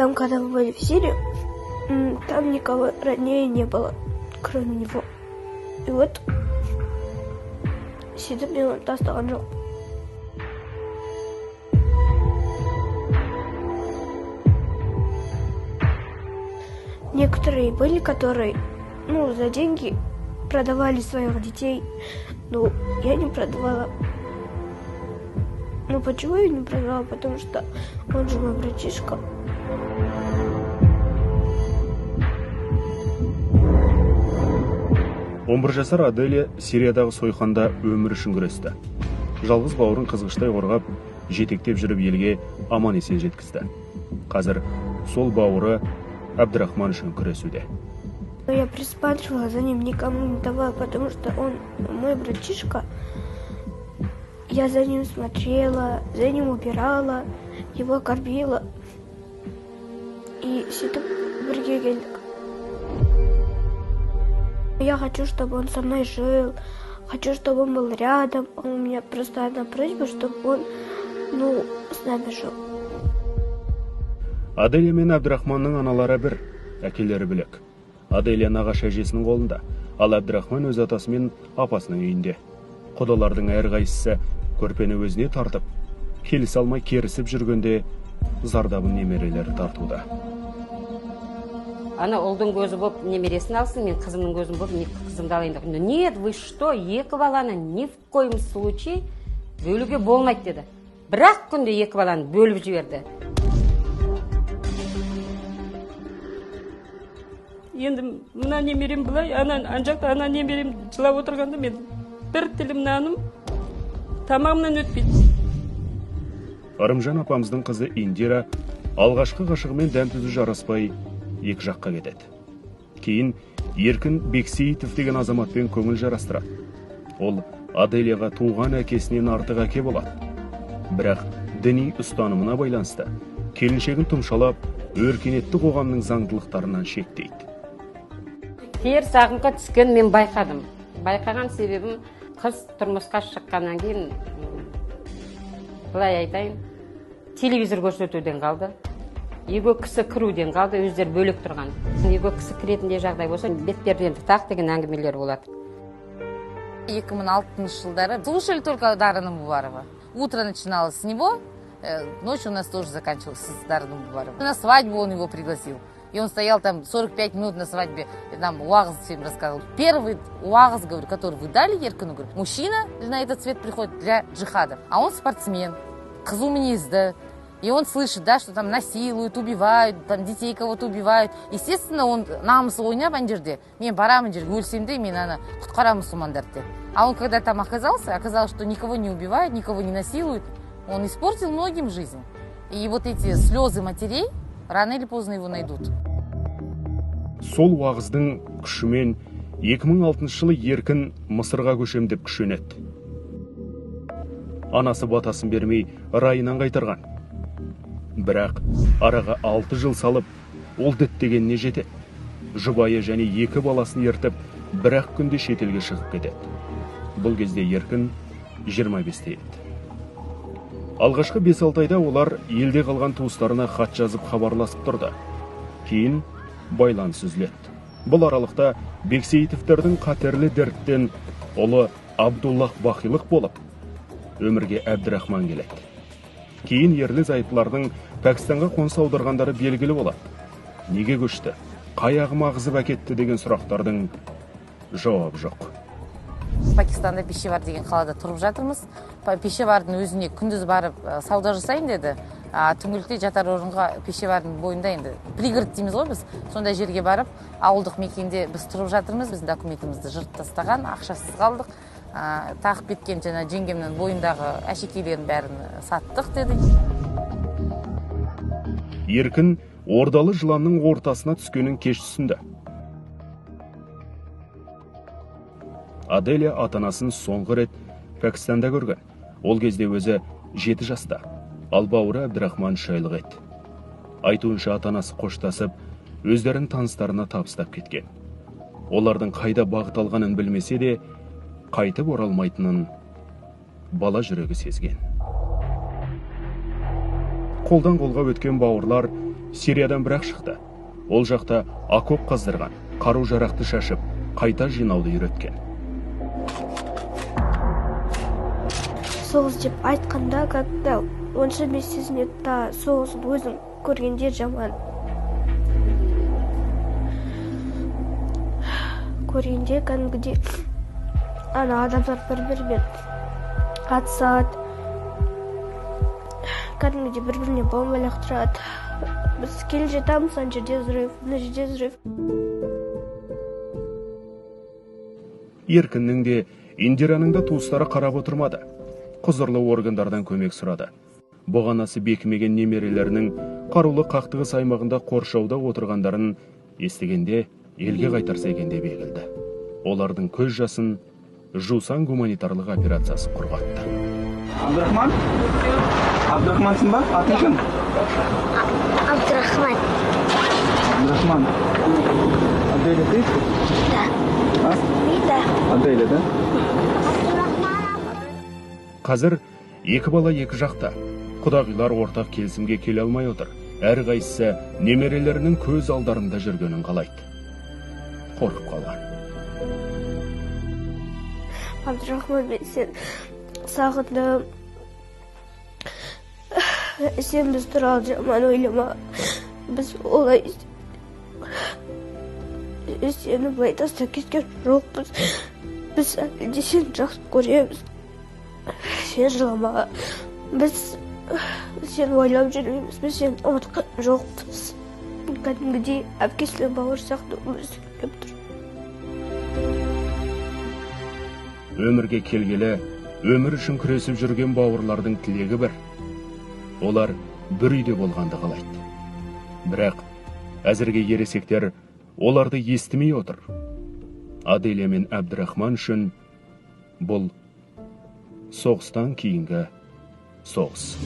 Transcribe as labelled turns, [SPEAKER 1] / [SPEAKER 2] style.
[SPEAKER 1] Там, когда мы были в Сирии, там никого роднее не было, кроме него. И вот сөйтіп мен оны тастаған жоқ. Некоторые были, которые, за деньги продавали своих детей. Но я не продавала. Почему я не продавала? Потому что он же мой братишка.
[SPEAKER 2] Он 11 жасар Аделия Сириядағы сойқанда өмір үшін күресті. Жалғыз бауырын қызғыштай қорғап, жетектеп жүріп елге аман есен жеткізді. Қазір сол бауыры Абдрахман үшін күресуде.
[SPEAKER 1] Я присматривала за ним, никому не давала, потому что он мой братишка. Я за ним смотрела, за ним убирала, его кормила. И сөйтіп бірге келдік. Я хочу, чтобы он со мной жил, хочу, чтобы он был рядом. У меня просто одна просьба, чтобы он, с нами жил.
[SPEAKER 2] Аделия мен Абдрахманның аналары бір, әкелері бөлек. Аделия нағашы әжесінің қолында, ал Абдрахман өз атасы мен апасының үйінде. Құдалардың әрқайсысы көрпені өзіне тартып, келісе алмай керісіп жүргенде зардабын немерелері тартуда.
[SPEAKER 3] Ана ұлдың көзі болып немересін алсын, мен қызымның көзім болып қызымды алайын деп. Нет, вы что, екі баланы ни в коем случае бөлуге болмайды деді. Бірақ күнде екі баланы бөліп жіберді.
[SPEAKER 4] Енді мына немерем былай, ана жақта ана немерем жылап отырғанда мен бір тілім наным тамамынан өтпейді.
[SPEAKER 2] Арымжан апамыздың қызы Индира алғашқы ғашығымен дәм-тұзы жараспай екі жаққа кетеді. Кейін Еркін Бексейітов деген азаматпен көңіл жарастырады. Ол Аделияға туған әкесінен артық әке болады. Бірақ діни ұстанымына байланысты келіншегін тұмшалап, өркениетті қоғамның заңдылықтарынан шектейді.
[SPEAKER 3] Теріс ағымға түскен мен байқадым. Байқаған себебім қыз тұрмысқа шыққаннан кейін, былай айтайын, телевизор көрсетуден қалды. Его кісі кіруден қалды, өздері бөлек тұрған. Его кісі кіретінде жағдай болса, бетпердені тақ деген әңгімелер болады.
[SPEAKER 5] 2006 жылдары слушали только Дара Намбуварова. Утро начиналось с него, ночью у нас тоже заканчивалось с Дарой Намбуваровой. На свадьбу он его пригласил. И он стоял там 45 минут на свадьбе, нам уағыз всем рассказывал. Первый уағыз, говорю, который вы дали Еркину, говорю, мужчина на этот свет приходит для джихада, а он спортсмен, қызу мінезді. И он слышит, да, что там насилуют, убивают, там детей кого-то убивают. Естественно, он намысы ойнап ана жерде, мен барамын жерге өлсем де, мен ана құтқарамын мұсылмандарды. А он когда там оказалось, что никого не убивает, никого не насилует, он испортил многим жизнь. И вот эти слезы матерей рано или поздно его найдут.
[SPEAKER 2] Сол уағыздың күшімен 2006 жылы Еркін Мысырға көшем деп күшенеді. Анасы батасын бермей райынан қайтарған. Бірақ араға 6 жыл салып, ол діттегеніне жетеді. Жұбайы және 2 баласын ертіп, бірақ күнде шетелге шығып кетеді. Бұл кезде Еркін 25-те еді. Алғашқы 5-6 айда олар елде қалған туыстарына хат жазып хабарласып тұрды. Кейін байланыс үзіледі. Бұл аралықта Бексейітовтердің қатерлі дерттен ұлы Абдуллах бақилық болып, өмірге Абдрахман келеді. Кейін ерлі зайыптылардың Пәкістанға қоныс аударғандары белгілі болады. Неге көшті? Қай ағым ағызып әкетті деген сұрақтардың жауап жоқ.
[SPEAKER 5] Пакистанда Пешавар деген қалада тұрып жатырмыз. Пешавардың өзіне күндіз барып сауда жасайын деді. Түңгілікте жатар орынға Пешавардың бойында енді пригород дейміз ғой біз. Сондай жерге барып, ауылдық мекенде біз тұрып жатырмыз. Біздің документімізді жыртып тастаған, ақшасыз қалдық. Тағып кеткен жаңа жеңгемнің бойындағы әшекейлерін бәрін саттық деді.
[SPEAKER 2] Еркін ордалы жыланның ортасына түскенін кеш түсінді. Аделия атанасын соңғы рет Пәкістанда көрген. Ол кезде өзі 7 жаста, ал бауыры Абдрахман шайлық еді. Айтуынша атанасы қоштасып, өздерін таныстарына табыстап кеткен. Олардың қайда бағыт алғанын білмесе де, қайтып оралмайтынын бала жүрегі сезген. Қолдан қолға өткен бауырлар Сириядан бірақ шықты. Ол жақта окоп қаздырған, қару жарақты шашып, қайта жинауды үйреткен.
[SPEAKER 1] Соғыс деп айтқанда, когда онша сезінеді та соғысын өзің көргенде жаман. Көргенде кәдімгідей ана адамдар бір-бірімен атысады, кәдімгідей бір-біріне бомба лақтырады. Біз келе жатамыз, ана жерде взрыв, мына жерде взрыв.
[SPEAKER 2] Еркіннің де, Индираның да туыстары қарап отырмады. Құзырлы органдардан көмек сұрады. Бұғанасы бекімеген немерелерінің қарулы қақтығыс аймағында қоршауда отырғандарын естігенде елге қайтарса екен деп егілді. Олардың көз жасын Жусан гуманитарлық операциясы құрғатты.
[SPEAKER 6] Абдрахман? Абдрахмансың ба? Атың кім?
[SPEAKER 1] Абдрахман.
[SPEAKER 6] Абдрахман. Аделя ты?
[SPEAKER 1] Да. Да.
[SPEAKER 6] Аделя, да?
[SPEAKER 2] Қазір екі бала екі жақта. Құдағилар ортақ келісімге келе алмай отыр. Әрқайсысы немерелерінің көз алдарында жүргенін қалайды. Қорқып қалған.
[SPEAKER 1] Абдрахман, мен сен сағындым. Сен біз туралы жаман ойлама. Біз олай сені былай тастап кеткен жоқпыз. Біз әлде сені жақсы көреміз. Сен жылама. Біз сені ойлап жүрмейміз. Біз сені ұмытқан жоқпыз. Кәдімгідей әпкесімен бауырсақ өмір сүріп тұр.
[SPEAKER 2] Өмірге келгелі, өмір үшін күресіп жүрген бауырлардың тілегі бір. Олар бір үйде болғанды қалайды. Бірақ әзірге ересектер оларды естімей отыр. Аделя мен Абдрахман үшін бұл соғыстан кейінгі соғыс.